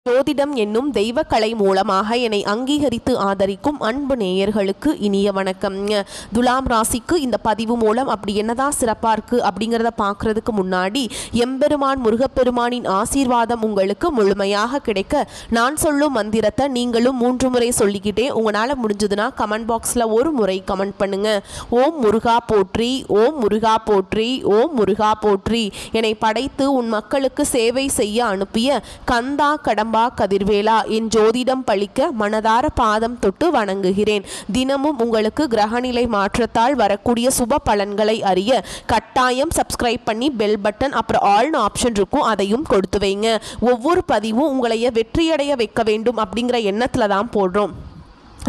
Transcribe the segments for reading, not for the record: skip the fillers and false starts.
ஜோதிடம் என்னும் தெய்வக்கலை மூலமாக என்னை அங்கீகரித்து ஆதரிக்கும் அன்பு நேயர்களுக்கு இனிய வணக்கம். துலாம் ராசிக்கு இந்த பதிவு மூலம் அப்படி என்னதான் சிறப்பாக இருக்குது அப்படிங்கிறத பார்க்குறதுக்கு முன்னாடி எம்பெருமான் முருகப்பெருமானின் ஆசீர்வாதம் உங்களுக்கு முழுமையாக கிடைக்க நான் சொல்லும் மந்திரத்தை நீங்களும் 3 முறை சொல்லிக்கிட்டே உங்களால் முடிஞ்சதுன்னா கமெண்ட் பாக்ஸில் ஒரு முறை கமெண்ட் பண்ணுங்க. ஓம் முருகா போற்றி, ஓம் முருகா போற்றி, ஓம் முருகா போற்றி. என்னை படைத்து உன் மக்களுக்கு சேவை செய்ய அனுப்பிய கந்தா கடம்பா கதிர்வேலா, என் ஜோதிடம் பழிக்க மனதார பாதம் தொட்டு வணங்குகிறேன். தினமும் உங்களுக்கு கிரகநிலை மாற்றத்தால் வரக்கூடிய சுப பலன்களை அறிய கட்டாயம் சப்ஸ்கிரைப் பண்ணி பெல் பட்டன் அப்புறம் ஆல்னு ஆப்ஷன் இருக்கும், அதையும் கொடுத்து வைங்க. ஒவ்வொரு பதிவும் உங்களைய வெற்றியடைய வைக்க வேண்டும் அப்படிங்கிற எண்ணத்துல தான் போடுறோம்.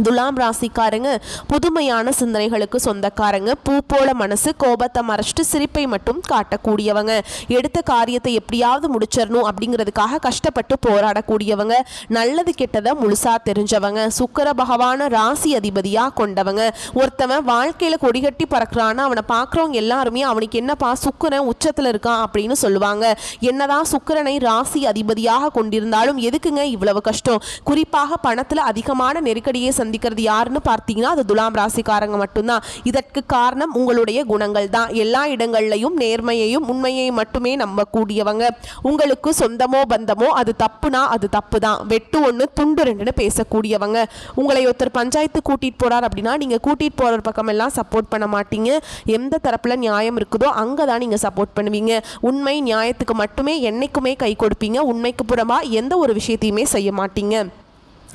துலாம் ராசிக்காரங்க புதுமையான சிந்தனைகளுக்கு சொந்தக்காரங்க. பூ போல மனசு, கோபத்தை மறைச்சிட்டு சிரிப்பை மட்டும் காட்டக்கூடியவங்க. எடுத்த காரியத்தை எப்படியாவது முடிச்சிடணும் அப்படிங்கிறதுக்காக கஷ்டப்பட்டு போராடக்கூடியவங்க. நல்லது கெட்டதை முழுசா தெரிஞ்சவங்க. சுக்கிர பகவான ராசி அதிபதியா கொண்டவங்க. ஒருத்தவன் வாழ்க்கையில கொடிகட்டி பறக்கிறான்னா அவனை பார்க்குறவங்க எல்லாருமே அவனுக்கு என்னப்பா சுக்கிரன் உச்சத்துல இருக்கான் அப்படின்னு சொல்லுவாங்க. என்னதான் சுக்கிரனை ராசி அதிபதியாக கொண்டிருந்தாலும் எதுக்குங்க இவ்வளவு கஷ்டம்? குறிப்பாக பணத்துல அதிகமான நெருக்கடியை சந்திக்கிறது யாருன்னு பார்த்தீங்கன்னா அது துலாம் ராசிக்காரங்க மட்டும்தான். இதற்கு காரணம் உங்களுடைய குணங்கள் தான். எல்லா இடங்கள்லையும் நேர்மையையும் உண்மையையும் மட்டுமே நம்பக்கூடியவங்க. உங்களுக்கு சொந்தமோ பந்தமோ அது தப்புனா அது தப்பு தான், வெட்டு ஒன்று துண்டு ரெண்டுன்னு பேசக்கூடியவங்க. உங்களை ஒருத்தர் பஞ்சாயத்து கூட்டிட்டு போறார் அப்படின்னா நீங்க கூட்டிட்டு போற பக்கம் எல்லாம் சப்போர்ட் பண்ண மாட்டீங்க. எந்த தரப்புல நியாயம் இருக்குதோ அங்கதான் நீங்க சப்போர்ட் பண்ணுவீங்க. உண்மை நியாயத்துக்கு மட்டுமே என்னைக்குமே கை கொடுப்பீங்க. உண்மைக்கு புறமா எந்த ஒரு விஷயத்தையுமே செய்ய மாட்டீங்க.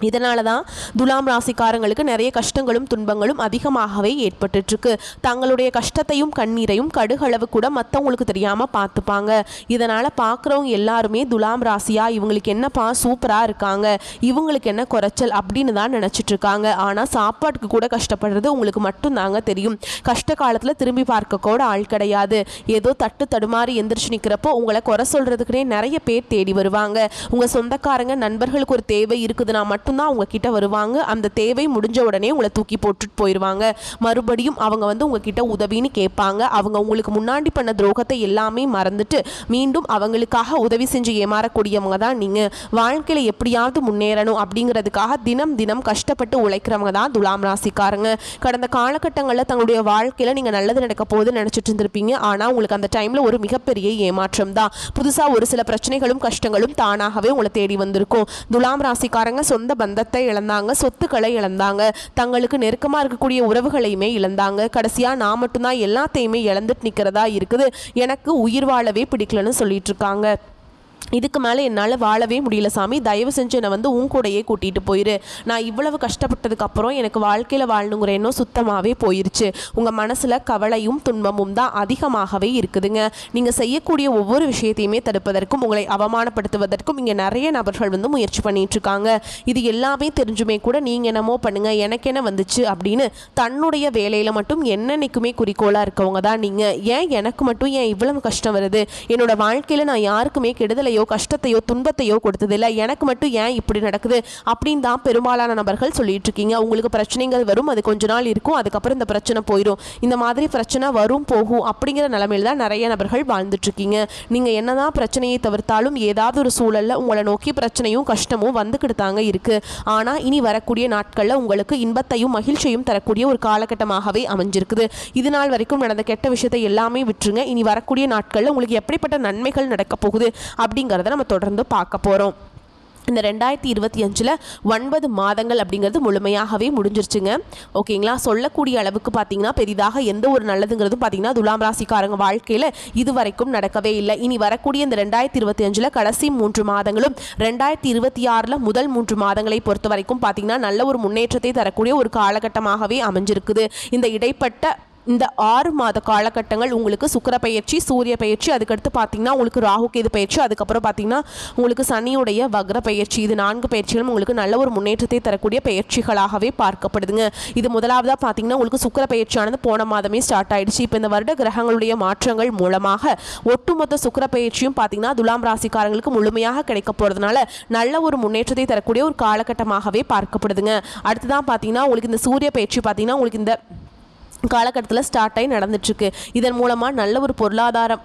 இதனால தான் துலாம் ராசிக்காரங்களுக்கு நிறைய கஷ்டங்களும் துன்பங்களும் அதிகமாகவே ஏற்பட்டுருக்கு. தங்களுடைய கஷ்டத்தையும் கண்ணீரையும் கடுகளவு கூட மற்றவங்களுக்கு தெரியாமல் பார்த்துப்பாங்க. இதனால் பார்க்குறவங்க எல்லாருமே துலாம் ராசியா இவங்களுக்கு என்னப்பா சூப்பராக இருக்காங்க, இவங்களுக்கு என்ன குறைச்சல் அப்படின்னு தான் நினச்சிட்டு இருக்காங்க. ஆனால் சாப்பாட்டுக்கு கூட கஷ்டப்படுறது உங்களுக்கு மட்டும்தாங்க தெரியும். கஷ்ட காலத்தில் திரும்பி பார்க்க கூட ஆள் கிடையாது. ஏதோ தட்டு தடுமாறி எந்திரிச்சு நிற்கிறப்போ உங்களை குறை சொல்கிறதுக்குனே நிறைய பேர் தேடி வருவாங்க. உங்கள் சொந்தக்காரங்க நண்பர்களுக்கு ஒரு தேவை இருக்குதுன்னா மட்டும் தான் உங்ககிட்ட வருவாங்க. அந்த தேவை முடிஞ்ச உடனே உங்களை தூக்கி போட்டுட்டு போயிடுவாங்க. மறுபடியும் அவங்க உங்ககிட்ட உதவின்னு கேட்பாங்க. அவங்க உங்களுக்கு முன்னாடி பண்ண துரோகத்தை எல்லாமே மறந்துட்டு மீண்டும் அவங்களுக்காக உதவி செஞ்சு ஏமாறக்கூடியவங்க தான் நீங்க. வாழ்க்கையில எப்படியாவது முன்னேறணும் அப்படிங்கிறதுக்காக தினம் தினம் கஷ்டப்பட்டு உழைக்கிறவங்க தான் துலாம் ராசிக்காரங்க. கடந்த காலகட்டங்களில் தங்களுடைய வாழ்க்கையில நீங்க நல்லது நடக்க போகுது நினைச்சிட்டு இருந்திருப்பீங்க. ஆனா உங்களுக்கு அந்த டைம்ல ஒரு மிகப்பெரிய ஏமாற்றம் தான். புதுசா ஒரு சில பிரச்சனைகளும் கஷ்டங்களும் தானாகவே உங்களை தேடி வந்திருக்கும். துலாம் ராசிக்காரங்க சொந்த பந்தத்தை இழந்தாங்க, சொத்துக்களை இழந்தாங்க, தங்களுக்கு நெருக்கமாக இருக்கக்கூடிய உறவுகளையுமே இழந்தாங்க. கடைசியாக நான் மட்டும்தான் எல்லாத்தையுமே இழந்துட்டு நிற்கிறதா இருக்குது, எனக்கு உயிர் வாழவே பிடிக்கலன்னு சொல்லிட்டு இருக்காங்க. இதுக்கு மேலே என்னால் வாழவே முடியல சாமி, தயவு செஞ்சு என்னை உன் கூடையே கூட்டிகிட்டு போயிரு. நான் இவ்வளவு கஷ்டப்பட்டதுக்கு அப்புறம் எனக்கு வாழ்க்கையில் வாழணுங்கிற எண்ணம் சுத்தமாகவே போயிருச்சு. உங்கள் மனசில் கவலையும் துன்பமும் தான் அதிகமாகவே இருக்குதுங்க. நீங்கள் செய்யக்கூடிய ஒவ்வொரு விஷயத்தையுமே தடுப்பதற்கும் உங்களை அவமானப்படுத்துவதற்கும் இங்கே நிறைய நபர்கள் முயற்சி பண்ணிட்டு இருக்காங்க. இது எல்லாமே தெரிஞ்சுமே கூட நீங்கள் என்னமோ பண்ணுங்க எனக்கு என்ன வந்துச்சு அப்படின்னு தன்னுடைய வேலையில் மட்டும் என்னன்னைக்குமே குறிக்கோளாக இருக்கவங்க தான் நீங்கள். ஏன் எனக்கு மட்டும் ஏன் இவ்வளவு கஷ்டம் வருது? என்னோட வாழ்க்கையில் நான் யாருக்குமே கெடுதலையோ கஷ்டத்தையோ துன்பத்தையோ கொடுத்ததில்லை, எனக்கு மட்டும் ஏன் இப்படி நடக்குது அப்படின்னு தான் பெரும்பாலான நபர்கள் சொல்லிட்டு இருக்கீங்க. உங்களுக்கு பிரச்சனைகள் வரும், அது கொஞ்ச நாள் இருக்கும், அதுக்கப்புறம் இந்த பிரச்சனை போயிடும். இந்த மாதிரி பிரச்சனை வரும் போகும் அப்படிங்கிற நிலைமையில தான் நிறைய நபர்கள் வாழ்ந்துட்டு இருக்கீங்க. நீங்க என்னதான் பிரச்சனையை தவிர்த்தாலும் ஏதாவது ஒரு சூழல்ல உங்களை நோக்கி பிரச்சனையும் கஷ்டமும் வந்துக்கிட்டு தாங்க இருக்கு. ஆனா இனி வரக்கூடிய நாட்கள்ல உங்களுக்கு இன்பத்தையும் மகிழ்ச்சியும் தரக்கூடிய ஒரு காலகட்டமாகவே அமைஞ்சிருக்குது. இது நாள் வரைக்கும் நடந்த கெட்ட விஷயத்தை எல்லாமே விட்டுருங்க. இனி வரக்கூடிய நாட்கள்ல உங்களுக்கு எப்படிப்பட்ட நன்மைகள் நடக்க போகுது அப்படிங்கிறத நம்ம தொடர்ந்து பார்க்க போறோம். இந்த 2025 9 மாதங்கள் அப்படிங்கிறது முழுமையாகவே முடிஞ்சிருச்சுங்க. ஓகேங்களா? சொல்லக்கூடிய அளவுக்கு பார்த்தீங்கன்னா பெரிதாக எந்த ஒரு நல்லதுங்கிறதும் பார்த்தீங்கன்னா துலாம் ராசிக்காரங்க வாழ்க்கையில் இது வரைக்கும் நடக்கவே இல்லை. இனி வரக்கூடிய இந்த 2025 கடைசி 3 மாதங்களும் 2026 முதல் 3 மாதங்களை பொறுத்த வரைக்கும் பார்த்தீங்கன்னா நல்ல ஒரு முன்னேற்றத்தை தரக்கூடிய ஒரு காலகட்டமாகவே அமைஞ்சிருக்குது. இந்த இடைப்பட்ட இந்த 6 மாத காலகட்டங்கள் உங்களுக்கு சுக்கிர பயிற்சி, சூரிய பயிற்சி, அதுக்கடுத்து பார்த்தீங்கன்னா உங்களுக்கு ராகு கேது பயிற்சி, அதுக்கப்புறம் பார்த்தீங்கன்னா உங்களுக்கு சனியுடைய வக்ர பயிற்சி, இது 4 பயிற்சிகளும் உங்களுக்கு நல்ல ஒரு முன்னேற்றத்தை தரக்கூடிய பயிற்சிகளாகவே பார்க்கப்படுதுங்க. இது முதலாவதாக பார்த்தீங்கன்னா உங்களுக்கு சுக்கிர பயிற்சியானது போன மாதமே ஸ்டார்ட் ஆயிடுச்சு. இப்போ இந்த வருட கிரகங்களுடைய மாற்றங்கள் மூலமாக ஒட்டுமொத்த சுக்கிர பயிற்சியும் பார்த்தீங்கன்னா துலாம் ராசிக்காரங்களுக்கு முழுமையாக கிடைக்க போகிறதுனால நல்ல ஒரு முன்னேற்றத்தை தரக்கூடிய ஒரு காலகட்டமாகவே பார்க்கப்படுதுங்க. அடுத்ததான் பார்த்தீங்கன்னா உங்களுக்கு இந்த சூரிய பயிற்சி பார்த்தீங்கன்னா உங்களுக்கு இந்த காலகட்டத்தில் ஸ்டார்ட் ஆகி நடந்துட்டுருக்கு. இதன் மூலமாக நல்ல ஒரு பொருளாதார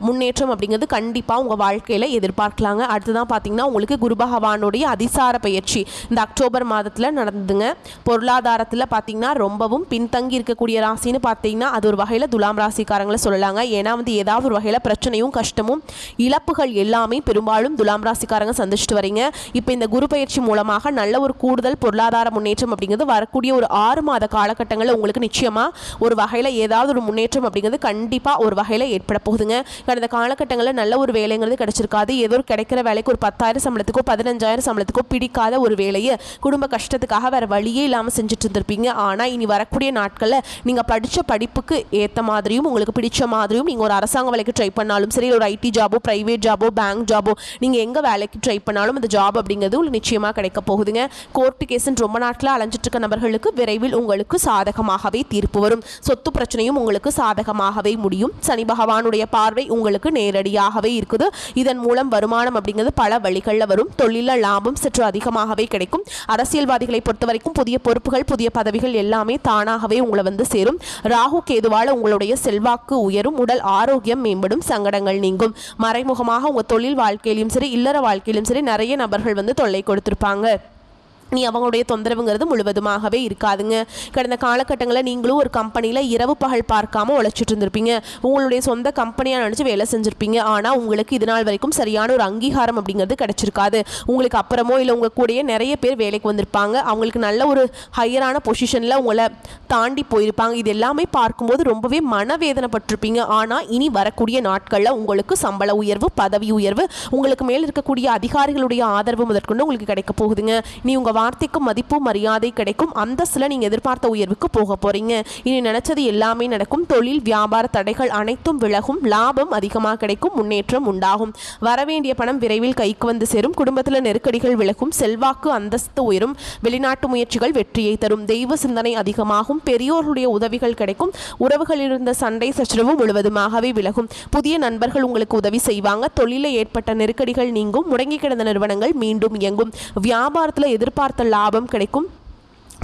முன்னேற்றம் அப்படிங்கிறது கண்டிப்பாக உங்கள் வாழ்க்கையில் எதிர்பார்க்கலாங்க. அடுத்துதான் பார்த்தீங்கன்னா உங்களுக்கு குரு பகவானுடைய அதிசார பயிற்சி இந்த அக்டோபர் மாதத்தில் நடந்ததுங்க. பொருளாதாரத்தில் பார்த்தீங்கன்னா ரொம்பவும் பின்தங்கி இருக்கக்கூடிய ராசின்னு பார்த்தீங்கன்னா அது ஒரு வகையில் துலாம் ராசிக்காரங்களை சொல்லலாங்க. ஏன்னா ஏதாவது ஒரு வகையில் பிரச்சனையும் கஷ்டமும் இழப்புகள் எல்லாமே பெரும்பாலும் துலாம் ராசிக்காரங்க சந்திச்சுட்டு வரீங்க. இப்போ இந்த குரு பயிற்சி மூலமாக நல்ல ஒரு கூடுதல் பொருளாதார முன்னேற்றம் அப்படிங்கிறது வரக்கூடிய ஒரு 6 மாத காலகட்டங்களில் உங்களுக்கு நிச்சயமாக ஒரு வகையில் ஏதாவது ஒரு முன்னேற்றம் அப்படிங்கிறது கண்டிப்பாக ஒரு வகையில் ஏற்பட போகுதுங்க. கடந்த காலகட்டங்களில் நல்ல ஒரு வேலைங்கிறது கிடைச்சிருக்காது. ஏதோ கிடைக்கிற வேலைக்கு ஒரு 10,000 சம்பளத்துக்கோ 15,000 சம்பளத்துக்கோ பிடிக்காத ஒரு வேலையை குடும்ப கஷ்டத்துக்காக வேறு வழியே இல்லாமல் செஞ்சுட்டு இருந்திருப்பீங்க. ஆனால் இனி வரக்கூடிய நாட்களில் நீங்கள் படித்த படிப்புக்கு ஏற்ற மாதிரியும் உங்களுக்கு பிடிச்ச மாதிரியும் நீங்கள் ஒரு அரசாங்க வேலைக்கு ட்ரை பண்ணாலும் சரி, ஒரு ஐடி ஜாபோ ப்ரைவேட் ஜாபோ பேங்க் ஜாபோ நீங்கள் எங்கே வேலைக்கு ட்ரை பண்ணாலும் அந்த ஜாப் அப்படிங்கிறது உங்களுக்கு நிச்சயமாக கிடைக்க போகுதுங்க. கோர்ட்டு கேஸுன்னு ரொம்ப நாட்களாக அலைஞ்சிட்டு இருக்க நபர்களுக்கு விரைவில் உங்களுக்கு சாதகமாகவே தீர்ப்பு வரும். சொத்து பிரச்சனையும் உங்களுக்கு சாதகமாகவே முடியும். சனி பகவானுடைய பார்வை உங்களுக்கு நேரடியாகவே இருக்குது. இதன் மூலம் வருமானம் அப்படிங்கிறது பல வழிகளில் வரும். தொழில லாபம் சற்று அதிகமாகவே கிடைக்கும். அரசியல்வாதிகளை பொறுத்த வரைக்கும் புதிய பொறுப்புகள் புதிய பதவிகள் எல்லாமே தானாகவே உங்களை சேரும். ராகு கேதுவால உங்களுடைய செல்வாக்கு உயரும். உடல் ஆரோக்கியம் மேம்படும். சங்கடங்கள் நீங்கும். மறைமுகமாக உங்கள் தொழில் வாழ்க்கையிலும் சரி இல்லற வாழ்க்கையிலும் சரி நிறைய நபர்கள் தொல்லை கொடுத்திருப்பாங்க. நீ அவங்களுடைய தொந்தரவுங்கிறது முழுவதுமாகவே இருக்காதுங்க. கடந்த காலகட்டங்களில் நீங்களும் ஒரு கம்பெனியில் இரவு பகல் பார்க்காம உழைச்சிட்டு இருந்திருப்பீங்க. உங்களுடைய சொந்த கம்பெனியாக நினச்சி வேலை செஞ்சுருப்பீங்க. ஆனால் உங்களுக்கு இது நாள் வரைக்கும் சரியான ஒரு அங்கீகாரம் அப்படிங்கிறது கிடைச்சிருக்காது. உங்களுக்கு அப்புறமோ இல்லை உங்கள் கூடயே நிறைய பேர் வேலைக்கு வந்திருப்பாங்க. அவங்களுக்கு நல்ல ஒரு ஹையரான பொசிஷனில் உங்களை தாண்டி போயிருப்பாங்க. இது எல்லாமே பார்க்கும்போது ரொம்பவே மனவேதனைப்பட்டிருப்பீங்க. ஆனால் இனி வரக்கூடிய நாட்களில் உங்களுக்கு சம்பள உயர்வு பதவி உயர்வு உங்களுக்கு மேல் இருக்கக்கூடிய அதிகாரிகளுடைய ஆதரவு முதற்கொண்டு உங்களுக்கு கிடைக்க போகுதுங்க. நீ உங்கள் வார்த்தைக்கு மதிப்பு மரியாதை கிடைக்கும். அந்தஸ்தில் நீங்கள் எதிர்பார்த்த உயர்வுக்கு போக போறீங்க. இனி நினைச்சது எல்லாமே நடக்கும். தொழில் வியாபார தடைகள் அனைத்தும் விலகும். லாபம் அதிகமாக கிடைக்கும். முன்னேற்றம் உண்டாகும். வரவேண்டிய பணம் விரைவில் கைக்கு சேரும். குடும்பத்தில் நெருக்கடிகள் விலகும். செல்வாக்கு அந்தஸ்து உயரும். வெளிநாட்டு முயற்சிகள் வெற்றியை தரும். தெய்வ சிந்தனை அதிகமாகும். பெரியோர்களுடைய உதவிகள் கிடைக்கும். உறவுகளில் இருந்த சண்டை சச்சரவு முழுவதுமாகவே விலகும். புதிய நண்பர்கள் உங்களுக்கு உதவி செய்வாங்க. தொழிலில் ஏற்பட்ட நெருக்கடிகள் நீங்கும். முடங்கி கிடந்த நிறுவனங்கள் மீண்டும் இயங்கும். வியாபாரத்தில் எதிர்பார்த்த லாபம் கிடைக்கும்.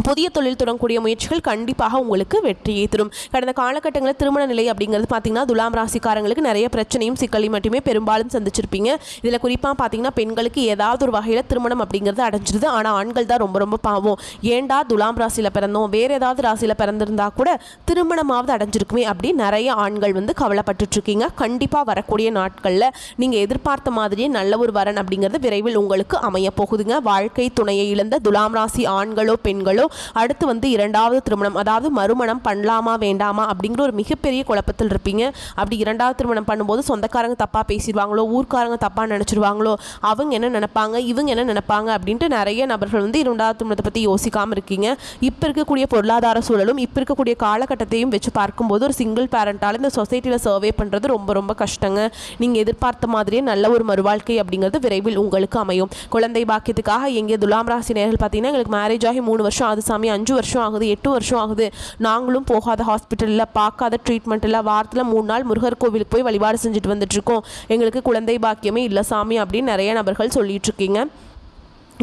புதிய தொழில் தொடங்கக்கூடிய முயற்சிகள் கண்டிப்பாக உங்களுக்கு வெற்றியை தரும். கடந்த காலகட்டங்களில் திருமண நிலை அப்படிங்கிறது பார்த்தீங்கன்னா துலாம் ராசிக்காரங்களுக்கு நிறைய பிரச்சனையும் சிக்கலையும் மட்டுமே பெரும்பாலும் சந்திச்சிருப்பீங்க. இதில் குறிப்பாக பார்த்தீங்கன்னா பெண்களுக்கு ஏதாவது ஒரு வகையில் திருமணம் அப்படிங்கிறது அடைஞ்சிருது. ஆனால் ஆண்கள் தான் ரொம்ப ரொம்ப பாவம். ஏண்டா துலாம் ராசியில் பிறந்தோம், வேறு ஏதாவது ராசியில் பிறந்திருந்தா கூட திருமணமாவது அடைஞ்சிருக்குமே அப்படின்னு நிறைய ஆண்கள் கவலைப்பட்டுட்டு இருக்கீங்க. கண்டிப்பாக வரக்கூடிய நாட்களில் நீங்கள் எதிர்பார்த்த மாதிரியே நல்ல ஒரு வரன் அப்படிங்கிறது விரைவில் உங்களுக்கு அமைய போகுதுங்க. வாழ்க்கை துணையை இழந்த துலாம் ராசி ஆண்களோ பெண்களோ அடுத்து இரண்டாவது திருமணம் அதாவது மறுமணம் பண்ணலாமா வேண்டாமா அப்படிங்கிற ஒரு மிகப்பெரிய குழப்பத்தில் இருப்பீங்க. அப்படி இரண்டாவது திருமணம் பண்ணும்போது சொந்தக்காரங்க தப்பாக பேசிடுவாங்களோ, ஊர்க்காரங்க தப்பாக நினச்சிடுவாங்களோ, அவங்க என்ன நினைப்பாங்க இவங்க என்ன நினைப்பாங்க அப்படின்ட்டு நிறைய நபர்கள் இரண்டாவது திருமணத்தை பற்றி யோசிக்காமல் இருக்கீங்க. இப்போ இருக்கக்கூடிய பொருளாதார சூழலும் இப்போ இருக்கக்கூடிய காலகட்டத்தையும் வச்சு பார்க்கும்போது ஒரு சிங்கிள் பேரண்டால் இந்த சொசைட்டியில் சர்வே பண்ணுறது ரொம்ப ரொம்ப கஷ்டங்க. நீங்கள் எதிர்பார்த்த மாதிரியே நல்ல ஒரு மறுவாழ்க்கை அப்படிங்கிறது விரைவில் உங்களுக்கு அமையும். குழந்தை பாக்கியத்துக்காக எங்கே துலாம் ராசி நேர்கள் பார்த்தீங்கன்னா எங்களுக்கு மேரேஜ் ஆகி 3 வருஷம் அது சாமி 5 வருஷம் ஆகுது 8 வருஷம் ஆகுது, நாங்களும் போகாத ஹாஸ்பிட்டலில் பார்க்காத ட்ரீட்மெண்ட் இல்லை, வாரத்தில் 3 நாள் முருகர் கோவிலுக்கு போய் வழிபாடு செஞ்சுட்டு வந்துட்டுருக்கோம், எங்களுக்கு குழந்தை பாக்கியமே இல்லை சாமி அப்படின்னு நிறைய நபர்கள் சொல்லிட்டு இருக்கீங்க.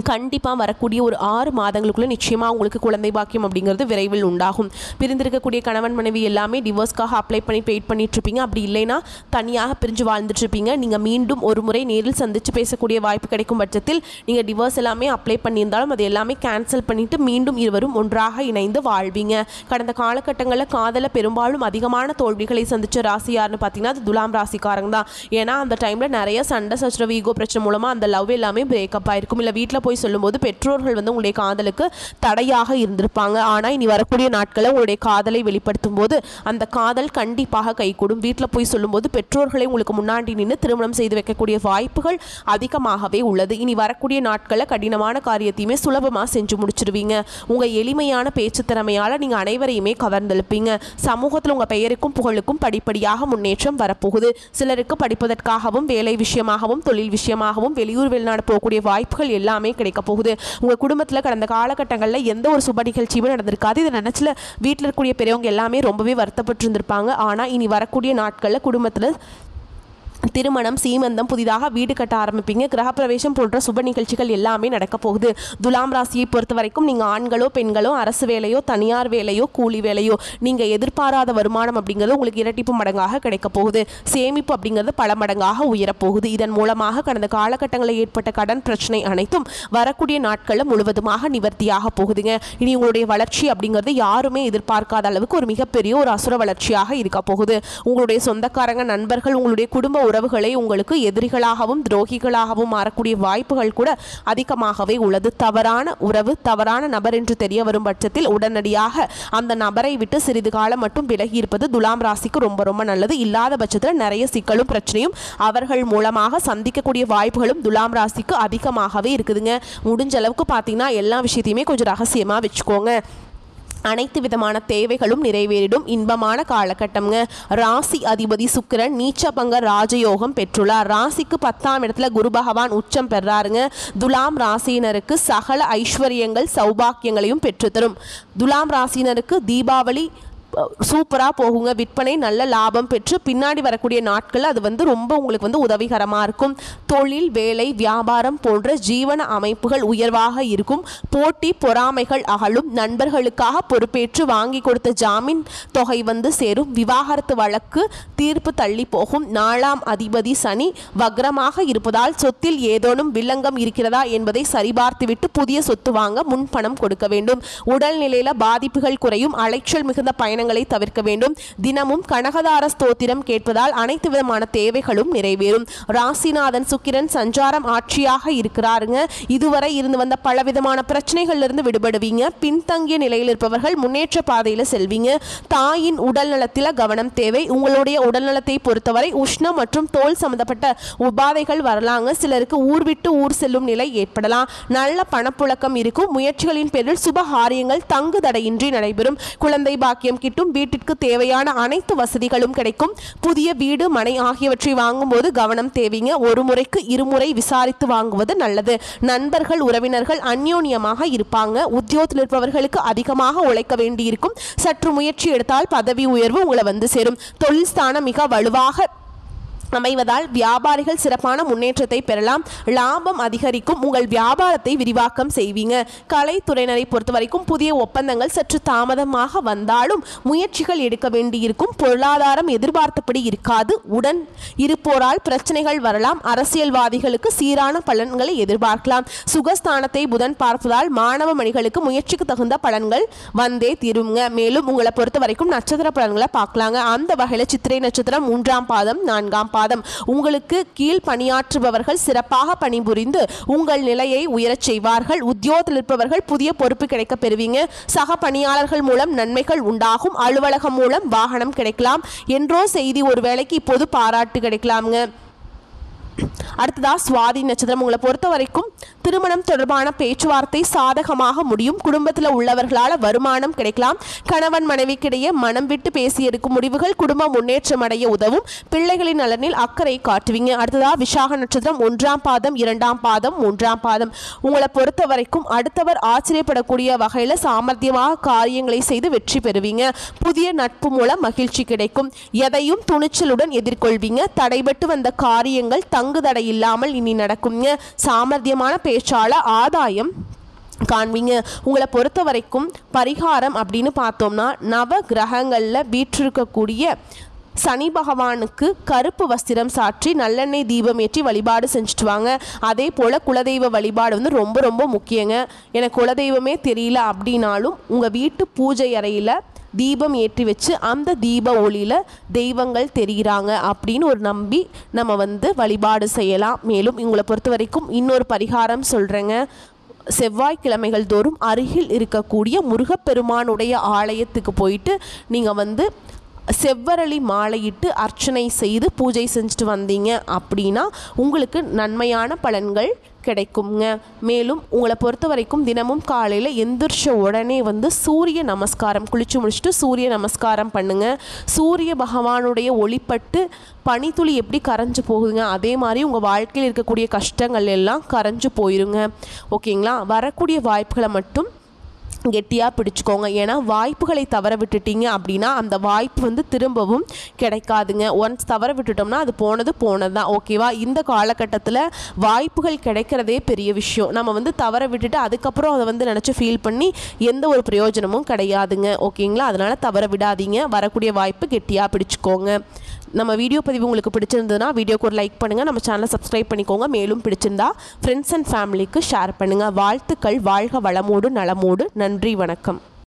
கண்டிப்பாக வரக்கூடிய ஒரு 6 மாதங்களுக்குள்ளே நிச்சயமாக உங்களுக்கு குழந்தை பாக்கியம் அப்படிங்கிறது விரைவில் உண்டாகும். பிரிந்திருக்கக்கூடிய கணவன் மனைவி எல்லாமே டிவோர்ஸ்க்காக அப்ளை பண்ணி வெயிட் பண்ணிட்டுருப்பீங்க. அப்படி இல்லைன்னா தனியாக பிரிஞ்சு வாழ்ந்துட்டுருப்பீங்க. நீங்கள் மீண்டும் ஒரு முறை நேரில் சந்தித்து பேசக்கூடிய வாய்ப்பு கிடைக்கும் பட்சத்தில் நீங்கள் டிவோர்ஸ் எல்லாமே அப்ளை பண்ணியிருந்தாலும் அது எல்லாமே கேன்சல் பண்ணிவிட்டு மீண்டும் இருவரும் ஒன்றாக இணைந்து வாழ்வீங்க. கடந்த காலகட்டங்களில் காதலை பெரும்பாலும் அதிகமான தோல்விகளை சந்தித்த ராசி யாருன்னு பார்த்தீங்கன்னா அது துலாம் ராசிக்காரங்க தான். ஏன்னா அந்த டைமில் நிறைய சண்டை சச்சரவு ஈகோ பிரச்சனை மூலமாக அந்த லவ் எல்லாமே பிரேக்கப் ஆகிருக்கும். இல்லை வீட்டில் போய் சொல்லும்போது பெற்றோர்கள் உங்களுடைய காதலுக்கு தடையாக இருந்திருப்பாங்க. ஆனால் இனி வரக்கூடிய நாட்களில் உங்களுடைய காதலை வெளிப்படுத்தும் போது அந்த காதல் கண்டிப்பாக கைகூடும். வீட்டில் போய் சொல்லும்போது பெற்றோர்களை உங்களுக்கு முன்னாடி நின்று திருமணம் செய்து வைக்கக்கூடிய வாய்ப்புகள் அதிகமாகவே உள்ளது. இனி வரக்கூடிய நாட்களில் கடினமான காரியத்தையுமே சுலபமாக செஞ்சு முடிச்சிருவீங்க. உங்கள் எளிமையான பேச்சு திறமையால் நீங்கள் அனைவரையுமே கவர்ந்தெழுப்பீங்க. சமூகத்தில் உங்கள் பெயருக்கும் புகழுக்கும் படிப்படியாக முன்னேற்றம் வரப்போகுது. சிலருக்கு படிப்பதற்காகவும் வேலை விஷயமாகவும் தொழில் விஷயமாகவும் வெளியூர் வெளிநாடு போகக்கூடிய வாய்ப்புகள் எல்லாமே கிடைக்க போகுது. உங்கள் குடும்பத்தில் கடந்த காலகட்டங்களில் எந்த ஒரு சுப நிகழ்ச்சியுமே நடந்திருக்காது. இதை நினச்சில வீட்டில் இருக்கக்கூடிய பெரியவங்க எல்லாமே ரொம்பவே வருத்தப்பட்டு இருந்திருப்பாங்க. ஆனால் இனி வரக்கூடிய நாட்களில் குடும்பத்தில் திருமணம், சீமந்தம், புதிதாக வீடு கட்ட ஆரம்பிப்பீங்க, கிரகப்பிரவேசம் போன்ற சுப நிகழ்ச்சிகள் எல்லாமே நடக்க போகுது. துலாம் ராசியை பொறுத்த வரைக்கும் நீங்கள் ஆண்களோ பெண்களோ அரசு வேலையோ தனியார் வேலையோ கூலி வேலையோ நீங்கள் எதிர்பாராத வருமானம் அப்படிங்கிறது உங்களுக்கு இரட்டிப்பு மடங்காக கிடைக்க போகுது. சேமிப்பு அப்படிங்கிறது பல மடங்காக உயரப்போகுது. இதன் மூலமாக கடந்த காலகட்டங்களில் ஏற்பட்ட கடன் பிரச்சனை அனைத்தும் வரக்கூடிய நாட்களில் முழுவதுமாக நிவர்த்தியாக போகுதுங்க. இனி உங்களுடைய வளர்ச்சி அப்படிங்கிறது யாருமே எதிர்பார்க்காத அளவுக்கு ஒரு மிகப்பெரிய ஒரு அசுர வளர்ச்சியாக இருக்க போகுது. உங்களுடைய சொந்தக்காரங்க, நண்பர்கள், உங்களுடைய குடும்ப உறவுகளை உங்களுக்கு எதிரிகளாகவும் துரோகிகளாகவும் மாறக்கூடிய வாய்ப்புகள் கூட அதிகமாகவே உள்ளது. தவறான உறவு, தவறான நபர் என்று தெரிய வரும் பட்சத்தில் உடனடியாக அந்த நபரை விட்டு சிறிது காலம் மட்டும் விலகி இருப்பது துலாம் ராசிக்கு ரொம்ப ரொம்ப நல்லது. இல்லாத பட்சத்தில் நிறைய சிக்கலும் பிரச்சனையும் அவர்கள் மூலமாக சந்திக்கக்கூடிய வாய்ப்புகளும் துலாம் ராசிக்கு அதிகமாகவே இருக்குதுங்க. முடிஞ்ச அளவுக்கு பார்த்தீங்கன்னா எல்லா விஷயத்தையுமே கொஞ்சம் ரகசியமாக வச்சுக்கோங்க. அனைத்து விதமான தேவைகளும் நிறைவேறிடும். இன்பமான காலகட்டம்ங்க. ராசி அதிபதி சுக்கிரன் நீச்சபங்க ராஜயோகம் பெற்றுள்ளார். ராசிக்கு 10ஆம் இடத்துல குரு பகவான் உச்சம் பெறாருங்க. துலாம் ராசியினருக்கு சகல ஐஸ்வர்யங்கள் சௌபாக்கியங்களையும் பெற்றுத்தரும். துலாம் ராசியினருக்கு தீபாவளி சூப்பராக போகுங்க. விற்பனை நல்ல லாபம் பெற்று பின்னாடி வரக்கூடிய நாட்கள் அது ரொம்ப உங்களுக்கு உதவிகரமாக இருக்கும். தொழில், வேலை, வியாபாரம் போன்ற ஜீவன அமைப்புகள் உயர்வாக இருக்கும். போட்டி பொறாமைகள் அகலும். நண்பர்களுக்காக பொறுப்பேற்று வாங்கி கொடுத்த ஜாமீன் தொகை சேரும். விவாகரத்து வழக்கு தீர்ப்பு தள்ளி போகும். 4ஆம் அதிபதி சனி வக்ரமாக இருப்பதால் சொத்தில் ஏதேனும் வில்லங்கம் இருக்கிறதா என்பதை சரிபார்த்துவிட்டு புதிய சொத்து வாங்க முன்பணம் கொடுக்க வேண்டும். உடல்நிலையில பாதிப்புகள் குறையும். அலைச்சல் மிகுந்த பயணங்களை தவிர்க்க வேண்டும். தினமும் கனகதார ஸ்தோத்திரம் கேட்பதால் அனைத்து விதமான தேவைகளும் நிறைவேறும். ராசிநாதன் சுக்கிரன் சஞ்சாரம் ஆட்சியாக இருக்கிறாருங்க. இதுவரை இருந்து வந்த பலவிதமான பிரச்சனைகளிலிருந்து விடுபடுவீங்க. பின்தங்கிய நிலையில் இருப்பவர்கள் முன்னேற்ற பாதையில் செல்வீங்க. தாயின் உடல் நலத்தில் கவனம் தேவை. உங்களுடைய உடல்நலத்தை பொறுத்தவரை உஷ்ணம் மற்றும் தோல் சம்பந்தப்பட்ட உபாதைகள் வரலாங்க. சிலருக்கு ஊர் விட்டு ஊர் செல்லும் நிலை ஏற்படலாம். நல்ல பணப்புழக்கம் இருக்கும். முயற்சிகளின் பேரில் சுபகாரியங்கள் தங்கு தடையின்றி நடைபெறும். குழந்தை பாக்கியம் கிட்டும். வீட்டிற்கு தேவையான அனைத்து வசதிகளும் கிடைக்கும். புதிய வீடு, மனை ஆகியவற்றை வாங்கும்போது கவனம் தேவைங்க. ஒரு முறைக்கு இருமுறை விசாரித்து வாங்குவது நல்லது. நண்பர்கள், உறவினர்கள் அந்யோன்யமாக இருப்பாங்க. உத்தியோகத்தில் இருப்பவர்களுக்கு அதிகமாக உழைக்க வேண்டியிருக்கும். சற்று முயற்சி எடுத்தால் பதவி உயர்வு உங்களை சேரும். தொழில் ஸ்தானம் மிக வலுவாக அமைவதால் வியாபாரிகள் சிறப்பான முன்னேற்றத்தை பெறலாம். லாபம் அதிகரிக்கும். உங்கள் வியாபாரத்தை விரிவாக்கம் செய்வீங்க. கலைத்துறையினரை பொறுத்த வரைக்கும் புதிய ஒப்பந்தங்கள் சற்று தாமதமாக வந்தாலும் முயற்சிகள் எடுக்க வேண்டியிருக்கும். பொருளாதாரம் எதிர்பார்த்தபடி இருக்காது. உடன் இருப்போரால் பிரச்சனைகள் வரலாம். அரசியல்வாதிகளுக்கு சீரான பலன்களை எதிர்பார்க்கலாம். சுகஸ்தானத்தை புதன் பார்ப்பதால் மாணவ மணிகளுக்கு முயற்சிக்கு தகுந்த பலன்கள் வந்தே தீருங்க. மேலும் உங்களை பொறுத்த வரைக்கும் நட்சத்திர பலன்களை பார்க்கலாங்க. அந்த வகையில் சித்திரை நட்சத்திரம் 3ஆம் பாதம் 4ஆம் பாதம் உங்களுக்கு கீழ் பணியாற்றுபவர்கள் சிறப்பாக பணிபுரிந்து உங்கள் நிலையை உயரச் செய்வார்கள். உத்தியோகத்தில் இருப்பவர்கள் புதிய பொறுப்பு கிடைக்க பெறுவீங்க. சக பணியாளர்கள் மூலம் நன்மைகள் உண்டாகும். அலுவலகம் மூலம் வாகனம் கிடைக்கலாம். என்றோ செய்தி ஒரு வேளைக்கு இப்போது பாராட்டு கிடைக்கலாமுங்க. அடுத்ததா சுவாதி நட்சத்திரம். உங்களை பொறுத்த வரைக்கும் திருமணம் தொடர்பான பேச்சுவார்த்தை சாதகமாக முடியும். குடும்பத்தில் உள்ளவர்களால் வருமானம் கிடைக்கலாம். கணவன் மனைவிக்கிடையே மனம் விட்டு பேசி எடுக்கும் முடிவுகள் குடும்ப முன்னேற்றம் அடைய உதவும். பிள்ளைகளின் நலனில் அக்கறை காட்டுவீங்க. அடுத்ததா விசாக நட்சத்திரம் 1ஆம் பாதம் 2ஆம் பாதம் 3ஆம் பாதம். உங்களை பொறுத்த வரைக்கும் அடுத்தவர் ஆச்சரியப்படக்கூடிய வகையில் சாமர்த்தியமாக காரியங்களை செய்து வெற்றி பெறுவீங்க. புதிய நட்பு மூலம் மகிழ்ச்சி கிடைக்கும். எதையும் துணிச்சலுடன் எதிர்கொள்வீங்க. தடைபட்டு வந்த காரியங்கள் தங்கு தடை இல்லாமல் இனி நடக்குங்க. சாமர்த்தியமான பேச்சால ஆதாயம் காண்பீங்க. உங்களை பொறுத்த வரைக்கும் பரிகாரம் அப்படின்னு பார்த்தோம்னா நவ கிரகங்களில் வீற்றிருக்கக்கூடிய சனி பகவானுக்கு கருப்பு வஸ்திரம் சாற்றி நல்லெண்ணெய் தீபம் ஏற்றி வழிபாடு செஞ்சுட்டு வாங்க. அதே போல் குலதெய்வ வழிபாடு ரொம்ப ரொம்ப முக்கியங்க. எனக்கு குலதெய்வமே தெரியல அப்படின்னாலும் உங்கள் வீட்டு பூஜை அறையில் தீபம் ஏற்றி வச்சு அந்த தீப ஒளியில் தெய்வங்கள் தெரிகிறாங்க அப்படின்னு ஒரு நம்பி நம்ம வழிபாடு செய்யலாம். மேலும் உங்களை பொறுத்த வரைக்கும் இன்னொரு பரிகாரம் சொல்கிறேங்க. செவ்வாய்க்கிழமைகள் தோறும் அருகில் இருக்கக்கூடிய முருகப்பெருமானுடைய ஆலயத்துக்கு போயிட்டு நீங்கள் செவ்வரளி மாலையிட்டு அர்ச்சனை செய்து பூஜை செஞ்சுட்டு வந்தீங்க அப்படின்னா உங்களுக்கு நன்மையான பலன்கள் கிடைக்குங்க. மேலும் உங்களை பொறுத்த வரைக்கும் தினமும் காலையில் எந்திரிச்ச உடனே சூரிய நமஸ்காரம் குளிச்சு முடிச்சுட்டு சூரிய நமஸ்காரம் பண்ணுங்க. சூரிய பகவானுடைய ஒளிப்பட்டு பனித்துளி எப்படி கரைஞ்சு போகுதுங்க அதே மாதிரி உங்கள் வாழ்க்கையில் இருக்கக்கூடிய கஷ்டங்கள் எல்லாம் கரைஞ்சு போயிருங்க. ஓகேங்களா? வரக்கூடிய வாய்ப்புகளை மட்டும் கெட்டியாக பிடிச்சிக்கோங்க. ஏன்னா வாய்ப்புகளை தவற விட்டுட்டீங்க அப்படின்னா அந்த வாய்ப்பு வந்து திரும்பவும் கிடைக்காதுங்க. ஒன்ஸ் தவற விட்டுட்டோம்னா அது போனது தான். ஓகேவா? இந்த காலகட்டத்தில் வாய்ப்புகள் கிடைக்கிறதே பெரிய விஷயம். நம்ம வந்து தவற விட்டுட்டு அதுக்கப்புறம் அதை வந்து நினச்சி ஃபீல் பண்ணி எந்த ஒரு பிரயோஜனமும் கிடையாதுங்க. ஓகேங்களா? அதனால் தவற விடாதீங்க. வரக்கூடிய வாய்ப்பு கெட்டியாக பிடிச்சிக்கோங்க. நம்ம வீடியோ பதிவு உங்களுக்கு பிடிச்சிருந்ததுன்னா வீடியோக்கு ஒரு லைக் பண்ணுங்கள். நம்ம சேனலை சப்ஸ்கிரைப் பண்ணிக்கோங்க. மேலும் பிடிச்சிருந்தா ஃப்ரெண்ட்ஸ் அண்ட் ஃபேமிலிக்கு ஷேர் பண்ணுங்கள். வாழ்த்துக்கள். வாழ்க வளமோடு நலமோடு. நன்றி, வணக்கம்.